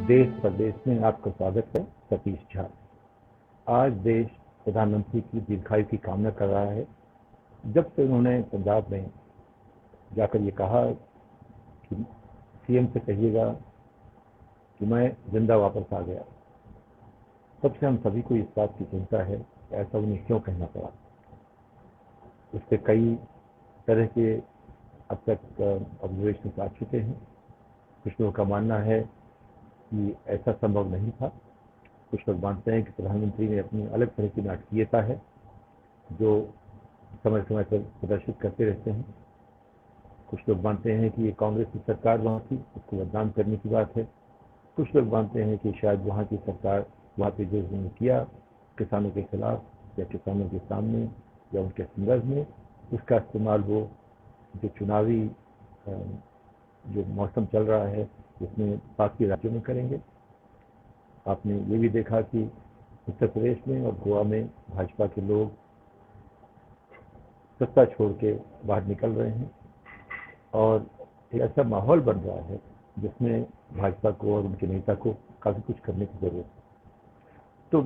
देश प्रदेश में आपका स्वागत है। सतीश झा। आज देश प्रधानमंत्री की दीर्घायु की कामना कर रहा है। जब से उन्होंने पंजाब में जाकर ये कहा कि सीएम से कहिएगा कि मैं जिंदा वापस आ गया, तब से हम सभी को इस बात की चिंता है कि ऐसा उन्हें क्यों कहना पड़ा। उससे कई तरह के अब तक ऑब्जर्वेशन आ चुके हैं। कुछ लोगों का मानना है कि ऐसा संभव नहीं था। कुछ लोग मानते हैं कि प्रधानमंत्री ने अपनी अलग तरह की नाटकीयता है जो समय समय पर प्रदर्शित करते रहते हैं। कुछ लोग मानते हैं कि ये कांग्रेस की सरकार वहाँ की, उसको बदनाम करने की बात है। कुछ लोग मानते हैं कि शायद वहाँ की सरकार वहाँ पे जो उन्होंने किया किसानों के खिलाफ या किसानों के सामने या उनके संदर्भ में, उसका इस्तेमाल वो जो चुनावी जो मौसम चल रहा है उसमें बाकी राज्यों में करेंगे। आपने ये भी देखा कि उत्तर प्रदेश में और गोवा में भाजपा के लोग सत्ता छोड़ के बाहर निकल रहे हैं और एक ऐसा माहौल बन रहा है जिसमें भाजपा को और उनके नेता को काफ़ी कुछ करने की ज़रूरत है। तो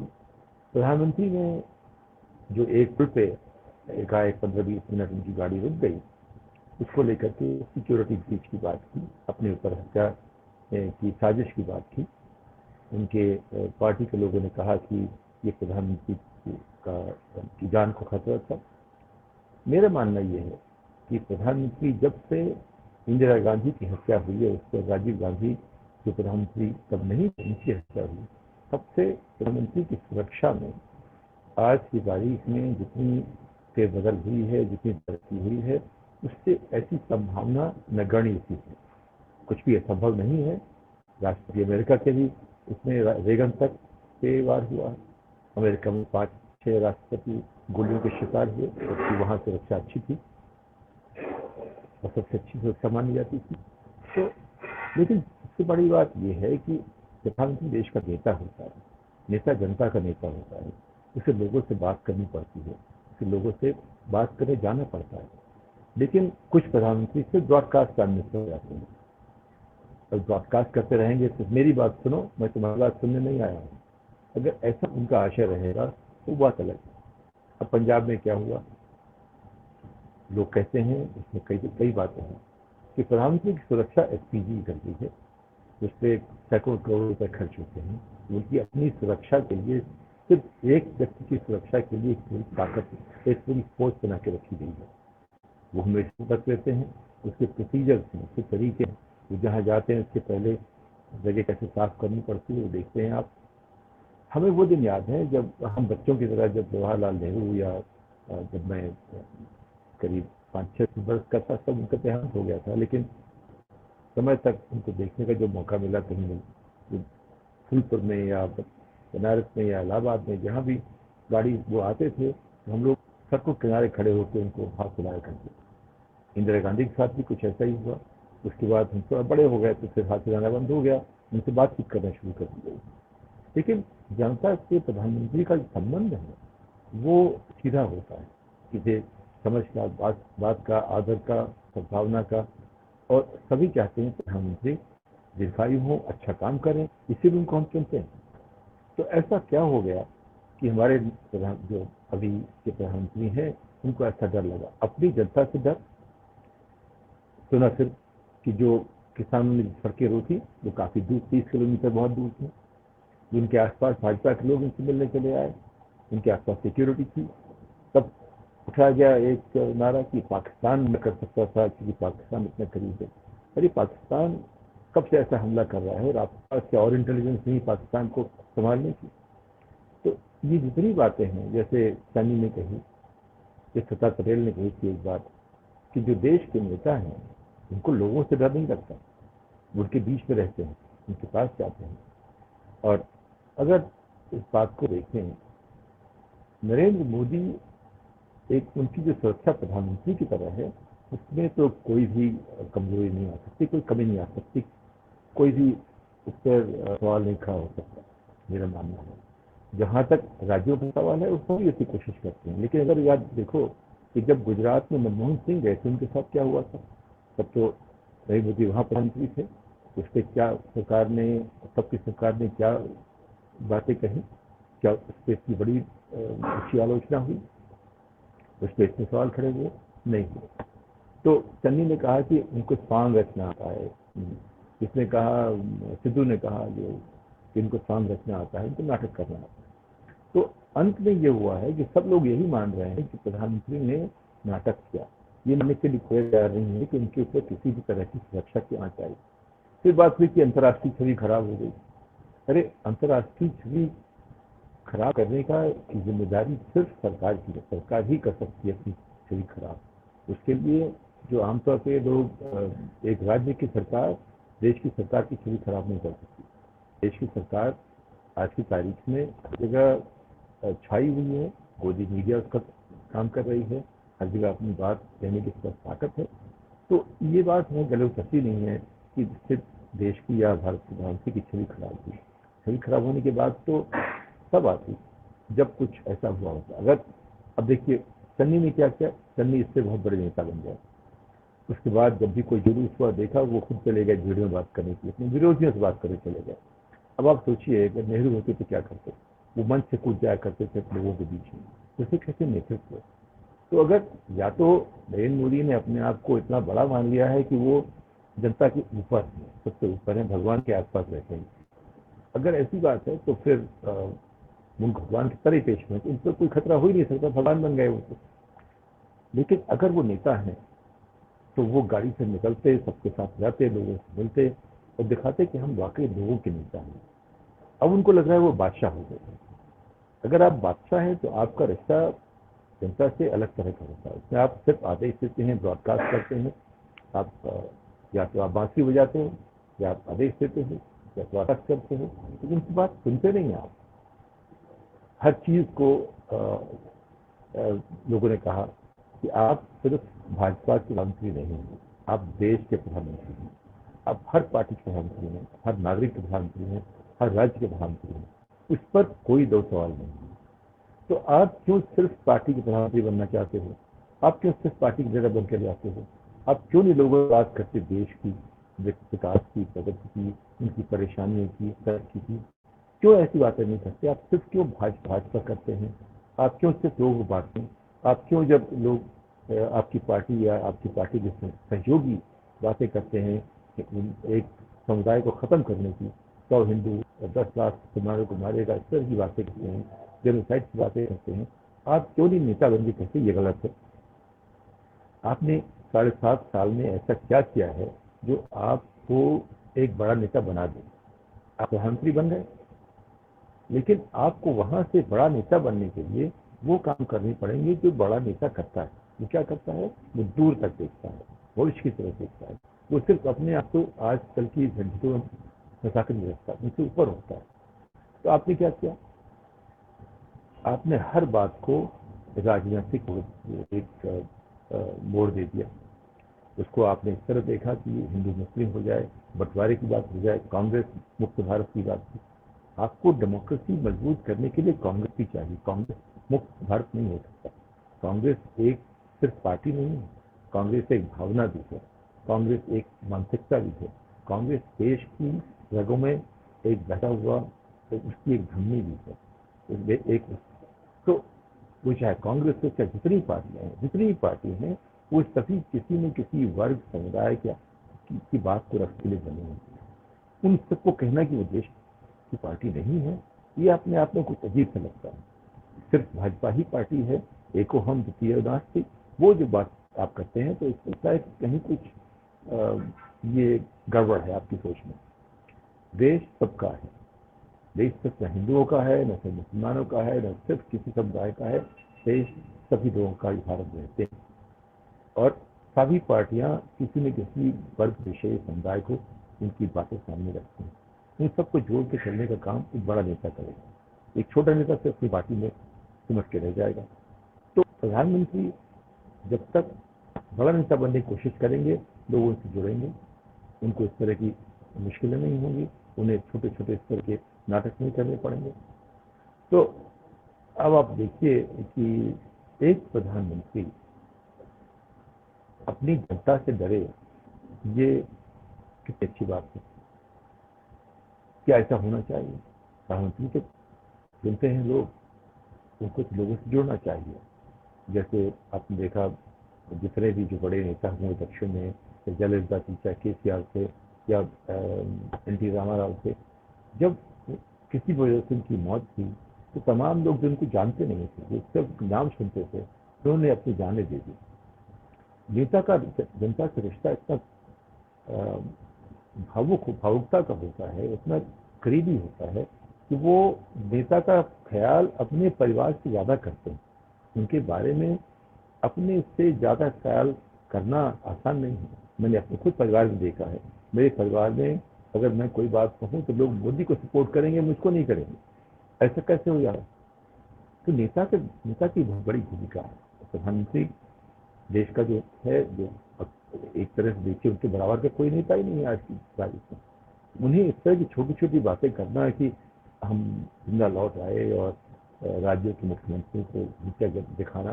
प्रधानमंत्री ने जो एक पुल पे एकाएक 15-20 मिनट उनकी गाड़ी रुक गई, उसको लेकर के सिक्योरिटी ब्रीच की बात की, अपने ऊपर हत्या की साजिश की बात की। उनके पार्टी के लोगों ने कहा कि ये प्रधानमंत्री की जान को खतरा था। मेरा मानना ये है कि प्रधानमंत्री जब से इंदिरा गांधी की हत्या हुई है, उस पर राजीव गांधी जो प्रधानमंत्री तब नहीं, उनकी हत्या हुई, तब से प्रधानमंत्री की सुरक्षा में आज की तारीख में जितनी फेरबदल हुई है, जितनी तरक्की हुई है, उससे ऐसी संभावना नगण्य थी। कुछ भी असंभव नहीं है। राष्ट्रपति अमेरिका के भी उसमें रेगन तक पे वार हुआ। अमेरिका में 5-6 राष्ट्रपति गोलियों के शिकार हुए, जबकि वहाँ सुरक्षा अच्छी थी और सबसे अच्छी सुरक्षा मानी जाती थी। तो लेकिन सबसे बड़ी बात यह है कि प्रधानमंत्री देश का नेता होता है, नेता जनता का नेता होता है। उसे लोगों से बात करनी पड़ती है, उसे लोगों से बात करने जाना पड़ता है। लेकिन कुछ प्रधानमंत्री सिर्फ ब्रॉडकास्ट करने से जाते हैं और ब्रॉडकास्ट करते रहेंगे तो मेरी बात सुनो, मैं तुम्हारी बात सुनने नहीं आया हूँ। अगर ऐसा उनका आशय रहेगा तो बात अलग है। अब पंजाब में क्या हुआ, लोग कहते हैं इसमें कई बातें हैं कि प्रधानमंत्री की सुरक्षा एसपीजी करती है, उस पर सैकड़ों करोड़ रुपए खर्च होते हैं। उनकी अपनी सुरक्षा के लिए सिर्फ एक व्यक्ति की सुरक्षा के लिए एक पूरी ताकत, एक पूरी फोर्स बना के रखी गई है। वो हमेशा रख लेते हैं, उसके प्रोसीजर्स हैं, उसके तरीके हैं। वो जहाँ जाते हैं उसके पहले जगह कैसे साफ करनी पड़ती है वो देखते हैं आप। हमें वो दिन याद है जब हम बच्चों की तरह, जब जवाहरलाल नेहरू या जब मैं करीब 5-6 वर्ष का था, सब उनका देहांत हो गया था, लेकिन समय तक उनको देखने का जो मौका मिला कहीं फूलपुर में या बनारस में या इलाहाबाद में, जहाँ भी गाड़ी वो आते थे तो हम लोग सड़कों किनारे खड़े होकर उनको हाथ हिलाया करते। इंदिरा गांधी के साथ भी कुछ ऐसा ही हुआ। उसके बाद हम थोड़ा बड़े हो गए तो फिर हाथ हिलाना बंद हो गया, उनसे बातचीत करना शुरू कर दी गई। लेकिन जनता से प्रधानमंत्री का संबंध है वो सीधा होता है, किसी समझ का, बात का, आदर का, सद्भावना का। और सभी चाहते हैं प्रधानमंत्री दीर्घायु हो, अच्छा काम करें, इसीलिए उनको हम चुनते हैं। तो ऐसा क्या हो गया कि हमारे जो अभी के प्रधानमंत्री हैं उनको ऐसा डर लगा, अपनी जनता से डर। तो न सिर्फ कि जो किसानों ने सड़कें रोकी वो काफ़ी दूर, 30 किलोमीटर बहुत दूर थी, उनके आसपास भाजपा के लोग उनसे मिलने चले आए, उनके आसपास सिक्योरिटी थी। तब उठाया गया एक नारा कि पाकिस्तान में कर सकता था क्योंकि पाकिस्तान इतना करीब है। अरे पाकिस्तान कब से ऐसा हमला कर रहा है और आपके पास क्या और इंटेलिजेंस नहीं पाकिस्तान को संभालने की? तो ये जितनी बातें हैं, जैसे सैनी ने कही, ये सरदार पटेल ने कही थी एक बात कि जो देश के नेता हैं उनको लोगों से डर नहीं लगता, वो उनके बीच में रहते हैं, उनके पास जाते हैं। और अगर इस बात को देखें, नरेंद्र मोदी एक उनकी जो सुरक्षा प्रधानमंत्री की तरह है उसमें तो कोई भी कमजोरी नहीं आ सकती, कोई कमी नहीं आ सकती, कोई भी उस पर सवाल नहीं खड़ा हो सकता, मेरा मानना है। जहाँ तक राज्यों का सवाल है उसमें भी ऐसी कोशिश करते हैं। लेकिन अगर याद देखो कि जब गुजरात में मनमोहन सिंह गए थे उनके साथ क्या हुआ था, तब तो नरेंद्र मोदी वहाँ प्रधानमंत्री थे उस पर क्या सरकार ने, तब की सरकार ने क्या बातें कही, क्या उस पर इतनी बड़ी अच्छी आलोचना हुई, उस पर इतने सवाल खड़े हुए नहीं हुए। तो चन्नी ने कहा कि उनको सॉन्ग रचना आता है, इसने कहा, सिद्धू ने कहा जो कि इनको सॉन्ग रचना आता है, इनको नाटक करना आता है। तो अंत में ये हुआ है कि सब लोग यही मान रहे हैं कि प्रधानमंत्री ने नाटक किया। ये मानने के लिए कोई तैयार नहीं है कि उनके ऊपर किसी भी तरह की सुरक्षा की आंच आई। फिर बात हुई कि अंतर्राष्ट्रीय छवि खराब हो गई। अरे अंतर्राष्ट्रीय छवि खराब करने का जिम्मेदारी सिर्फ सरकार की है, सरकार ही कर सकती है अपनी छवि खराब। उसके लिए जो आमतौर पे लोग, एक राज्य की सरकार देश की सरकार की छवि खराब नहीं कर सकती। देश की सरकार आज की तारीख में हर जगह छाई हुई है, गोदी मीडिया उसका काम कर रही है, हर जगह अपनी बात कहने की उसका ताकत है। तो ये बात है, गले उतरती नहीं है कि सिर्फ देश की या भारत की प्रधानमंत्री की छवि खराब हुई। छवि खराब होने के बाद तो तब आती जब कुछ ऐसा हुआ होता। अगर अब देखिए सन्नी ने क्या किया, सन्नी इससे बहुत बड़े नेता बन गया। उसके बाद जब भी कोई जुलूस हुआ देखा, वो खुद चले गए वीडियो में बात करने के लिए, अपने विरोधियों से बात करने चले गए। अब आप सोचिए अगर नेहरू होते तो क्या करते, वो मंच से कूद जाया करते थे लोगों के बीच में। उसे कैसे नेतृत्व। तो अगर या तो नरेंद्र मोदी ने अपने आप को इतना बड़ा मान लिया है कि वो जनता के ऊपर है, सबसे ऊपर है, भगवान के आसपास रहते हैं, अगर ऐसी बात है तो फिर वो भगवान की तरह पेश में, तो उन पर कोई खतरा हो ही नहीं सकता, भगवान बन गए वो तो। लेकिन अगर वो नेता है तो वो गाड़ी से निकलते, सबके साथ जाते, लोगों से मिलते और दिखाते कि हम वाकई लोगों के नेता हैं। अब उनको लग रहा है वो बादशाह हो गए। अगर आप बादशाह हैं तो आपका रिश्ता जनता से अलग तरह का होता है। उसमें आप सिर्फ आदेश देते हैं, ब्रॉडकास्ट करते हैं। आप या तो आप बांसुरी बजाते हो, या आप आदेश देते हो, या ब्रॉडकास्ट करते हो, लेकिन उनकी बात सुनते नहीं आप। हर चीज को लोगों ने कहा कि आप सिर्फ भाजपा के प्रधानमंत्री नहीं हैं, आप देश के प्रधानमंत्री हैं। आप हर पार्टी के प्रधानमंत्री हैं, हर नागरिक के प्रधानमंत्री हैं, हर राज्य के प्रधानमंत्री हैं। उस पर कोई दो सवाल नहीं है। तो आप क्यों सिर्फ पार्टी के प्रधानमंत्री बनना चाहते हो? आप क्यों सिर्फ पार्टी की जगह बनकर जाते हो? आप क्यों नहीं लोगों से बात करते देश की विकास की, प्रगति की, उनकी परेशानियों की, तरक्की की? क्यों ऐसी बातें नहीं करते? आप सिर्फ क्यों भाजपा करते हैं? आप क्यों सिर्फ लोगों को बांटते हैं? आप क्यों जब लोग आपकी पार्टी या आपकी पार्टी के सहयोगी बातें करते हैं कि एक समुदाय को खत्म करने की, 100 हिंदू 10 लाख मुसलमानों को मारेगा, इस तरह की बातें करते हैं, जेनोसाइड की बातें करते हैं, आप क्यों नहीं नेता बन के कहते ये गलत है? आपने 7.5 साल में ऐसा क्या किया है जो आपको एक बड़ा नेता बना दे? आप प्रधानमंत्री बन गए, लेकिन आपको वहां से बड़ा नेता बनने के लिए वो काम करने पड़ेंगे जो बड़ा नेता करता है। वो क्या करता है? वो दूर तक देखता है, भविष्य की तरफ देखता है। वो सिर्फ अपने आप को आजकल की झंझटों मजाक में रखता है, उनसे ऊपर होता है। तो आपने क्या किया? आपने हर बात को राजनीतिक एक मोड़ दे दिया। उसको आपने इस तरह देखा कि हिंदू मुस्लिम हो जाए, बंटवारे की बात हो जाए, कांग्रेस मुक्त भारत की बात की। आपको डेमोक्रेसी मजबूत करने के लिए कांग्रेस ही चाहिए। कांग्रेस मुक्त भारत नहीं हो सकता। कांग्रेस एक सिर्फ पार्टी नहीं है, कांग्रेस एक भावना भी है, कांग्रेस एक मानसिकता भी है। कांग्रेस देश की रगों में एक बहता हुआ उसकी एक धमनी भी है, एक। तो वो चाहे कांग्रेस हो, चाहे जितनी पार्टी हैं, वो सभी किसी न किसी वर्ग समुदाय की बात को रखने के लिए बने हैं। उन सबको कहना कि वो देश की पार्टी नहीं है, ये अपने आप में कुछ अजीब सा लगता है। सिर्फ भाजपा ही पार्टी है, एको हम द्वितीय नास्ति, वो जो बात आप करते हैं, तो इसमें शायद कहीं कुछ ये गड़बड़ है आपकी सोच में। देश सबका है, देश सिर्फ न हिंदुओं का है, न सिर्फ मुसलमानों का है, न सिर्फ किसी समुदाय का है। देश सभी लोगों का भारत रहते हैं, और सभी पार्टियां किसी न किसी वर्ग विशेष समुदाय को उनकी बातें सामने रखती हैं। इन सबको जोड़ के चलने का काम एक बड़ा नेता करेगा। एक छोटा नेता सिर्फ अपनी पार्टी में सिमट के रह जाएगा। तो प्रधानमंत्री जब तक बड़ा नेता बनने की कोशिश करेंगे, लोग उनसे जुड़ेंगे, उनको इस तरह की मुश्किलें नहीं होंगी, उन्हें छोटे छोटे स्तर के नाटक नहीं करने पड़ेंगे। तो अब आप देखिए कि एक प्रधानमंत्री अपनी जनता से डरे, ये कितनी अच्छी बात है। क्या ऐसा होना चाहिए? प्रधानमंत्री तो चुनते हैं लोग, उनको तो लोगों से जुड़ना चाहिए। जैसे आपने देखा जितने भी जो बड़े नेता हुए दक्षिण में, जयललिता थी, चाहे KCR थे या NT रामाराव थे, जब किसी वजह से उनकी मौत थी तो तमाम लोग जो उनको जानते नहीं थे, जो सब नाम सुनते थे, उन्होंने अपनी जानें दे दी। नेता का जनता से रिश्ता इतना भावुकता का होता है, इतना करीबी होता है कि वो नेता का ख्याल अपने परिवार से ज़्यादा करते हैं। उनके बारे में अपने से ज़्यादा ख्याल करना आसान नहीं है। मैंने अपने खुद परिवार में देखा है। मेरे परिवार में अगर मैं कोई बात कहूँ तो लोग मोदी को सपोर्ट करेंगे, मुझको नहीं करेंगे। ऐसा कैसे हो जाए? तो नेता की बहुत बड़ी भूमिका है। प्रधानमंत्री देश का जो है, जो एक तरह से देखिए उनके बराबर का कोई नेता ही नहीं है आज की तारीख में। उन्हें इस तरह की छोटी छोटी बातें करना है कि हम जिंदा लौट आए और राज्यों के मुख्यमंत्रियों को नीचा दिखाना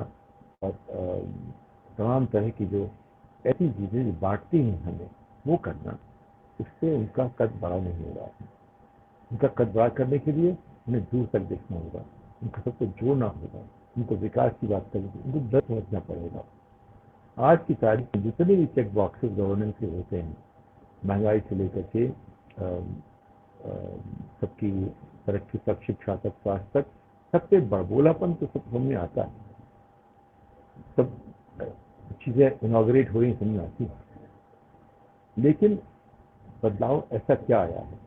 और तमाम तरह की जो ऐसी चीजें जो बांटती हैं हमें, वो करना, उससे उनका कद बड़ा नहीं हो रहा है। उनका कद बड़ा करने के लिए उन्हें दूर तक देखना होगा, उनको सबको जोड़ना होगा, उनको विकास की बात करनी होगी, उनको दर्द समझना पड़ेगा। आज की तारीख में जितने भी चेक बॉक्सेस गवर्नेंस के होते हैं, महंगाई से लेकर के सबकी तरक्की तक, शिक्षा तक, स्वास्थ्य तक, सबसे बड़बोलापन तो सब समझ में आता है। सब चीज़ें इनॉग्रेट हो रही समझ में आती है, लेकिन बदलाव ऐसा क्या आया है?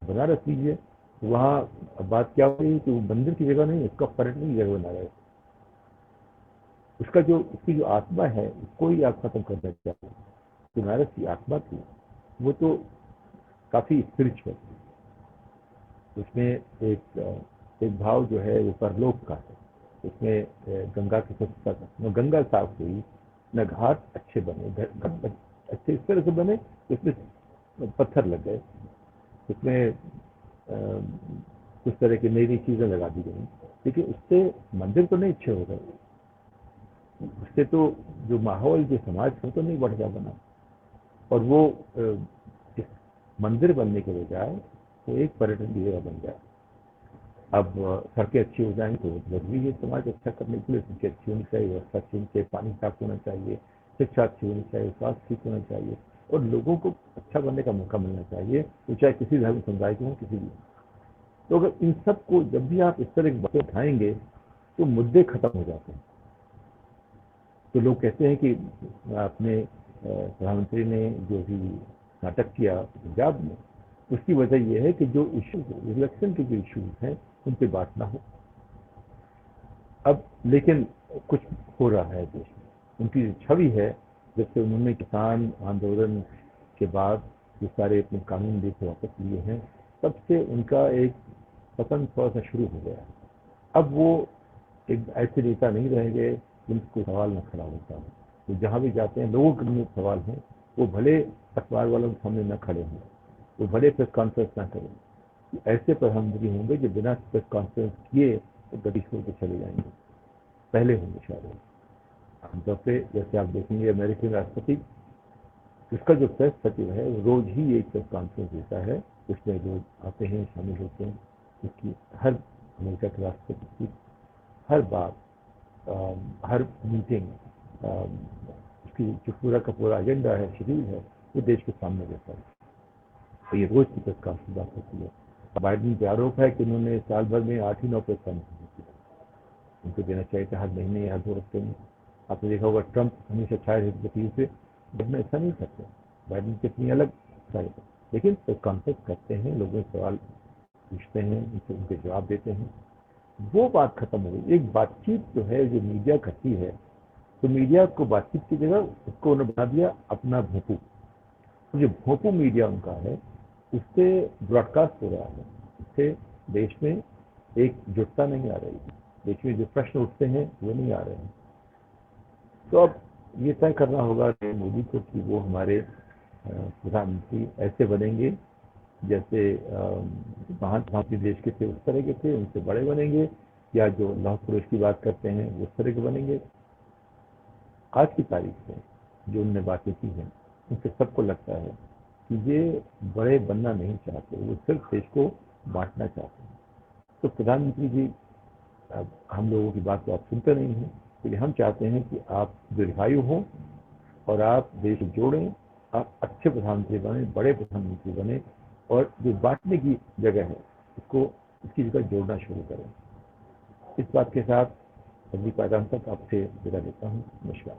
बनारस लीजिए, वहाँ बात क्या हो रही है कि वो मंदिर की जगह नहीं, उसका पर्यटन की जगह बना रहे। उसकी जो आत्मा है उसको ही आप खत्म करना चाहते हैं। बनारस की आत्मा थी, वो तो काफी स्पिरिचुअल, उसमें एक भाव जो है वो परलोक का है। उसमें गंगा की स्वच्छता का, न गंगा साफ हुई, न घाट अच्छे बने, अच्छे इस तरह से बने उसमें पत्थर लग गए, उसमें कुछ तरह की नई नई चीजें लगा दी गई, लेकिन उससे मंदिर तो नहीं अच्छे हो गए, उससे तो जो माहौल, जो समाज वो तो नहीं बढ़िया बना। और वो इस मंदिर बनने के बजाय वो एक पर्यटन की जगह बन जाए। अब सड़कें अच्छी हो जाएंगी तो जरूरी है समाज अच्छा करने के लिए, सड़कें अच्छी होनी चाहिए, व्यवस्था अच्छी होनी चाहिए, पानी साफ होना चाहिए, शिक्षा अच्छी होनी चाहिए, स्वास्थ्य ठीक होना चाहिए, और लोगों को अच्छा बनने का मौका मिलना चाहिए, वो चाहे किसी धर्म समुदाय के हों, किसी भी। तो अगर इन सब को जब भी आप इस तरह की बातें उठाएंगे तो मुद्दे खत्म हो जाते हैं। तो लोग कहते हैं कि अपने प्रधानमंत्री ने जो भी नाटक किया पंजाब में, उसकी वजह यह है कि जो इश्यूज, इलेक्शन के जो इश्यूज हैं, उन पर बात ना हो। अब लेकिन कुछ हो रहा है देश में। उनकी छवि है, जब से उन्होंने किसान आंदोलन के बाद जो सारे अपने कानून लेकर वापस लिए हैं, तब से उनका एक पतन थोड़ा सा शुरू हो गया है। अब वो एक ऐसे नेता नहीं रह गए जिनको सवाल न खड़ा होता है। तो जहाँ भी जाते हैं लोगों के लिए सवाल हैं, वो भले अखबार वालों के सामने न खड़े हों, वो भले प्रेस कॉन्फ्रेंस ना करें। ऐसे प्रधानमंत्री होंगे जो बिना प्रेस कॉन्फ्रेंस किए तो गति छोड़ के चले जाएंगे, पहले होंगे शायद। आमतौर पे जैसे आप देखेंगे अमेरिकन राष्ट्रपति, उसका जो प्रेस सचिव है वो रोज ही एक प्रेस कॉन्फ्रेंस देता है, उसमें लोग आते हैं, शामिल होते हैं। उसकी हर अमेरिका के राष्ट्रपति की हर बात, हर मीटिंग, उसकी जो पूरा का पूरा एजेंडा है, शेड्यूल है, वो देश के सामने रहता है। तो ये रोज की प्रेस कॉन्फ्रेंस बात होती है। बाइडेन पे आरोप है कि उन्होंने साल भर में 8 ही 9 प्रेस कॉन्फ्रेंस की। उनको देना चाहिए था हर महीने या 2 हफ्ते में। आपने देखा होगा ट्रंप हमेशा छाए रहते से, में ऐसा नहीं करते। बाइडेन की अपनी अलग साइड, लेकिन प्रेस कॉन्फ्रेंस करते हैं, लोगों से सवाल पूछते हैं, उनके जवाब देते हैं। वो बात खत्म हो गई। एक बातचीत जो है, जो मीडिया करती है, तो मीडिया को बातचीत की जगह उसको उन्होंने बना दिया अपना भोंपू। तो जो भोंपू मीडिया उनका है, उससे ब्रॉडकास्ट हो रहा है, उससे देश में एक जुटता नहीं आ रही है, देश में जो प्रश्न उठते हैं वो नहीं आ रहे हैं। तो अब ये तय करना होगा मोदी को कि वो हमारे प्रधानमंत्री ऐसे बनेंगे जैसे महात्मा देश के थे उस तरह के थे, उनसे बड़े बनेंगे, या जो लौह पुरुष की बात करते हैं उस तरह के बनेंगे। आज की तारीख में जो उनने बातें की हैं, उनसे सबको लगता है ये बड़े बनना नहीं चाहते, वो सिर्फ देश को बांटना चाहते हैं। तो प्रधानमंत्री जी, अब हम लोगों की बात तो आप सुनते नहीं हैं, क्योंकि हम चाहते हैं कि आप दीर्घायु हों और आप देश को जोड़ें, आप अच्छे प्रधानमंत्री बने, बड़े प्रधानमंत्री बने, और जो बांटने की जगह है उसको इसकी जगह जोड़ना शुरू करें। इस बात के साथ अगली पायदान तक आपसे विदा लेता हूँ। नमस्कार।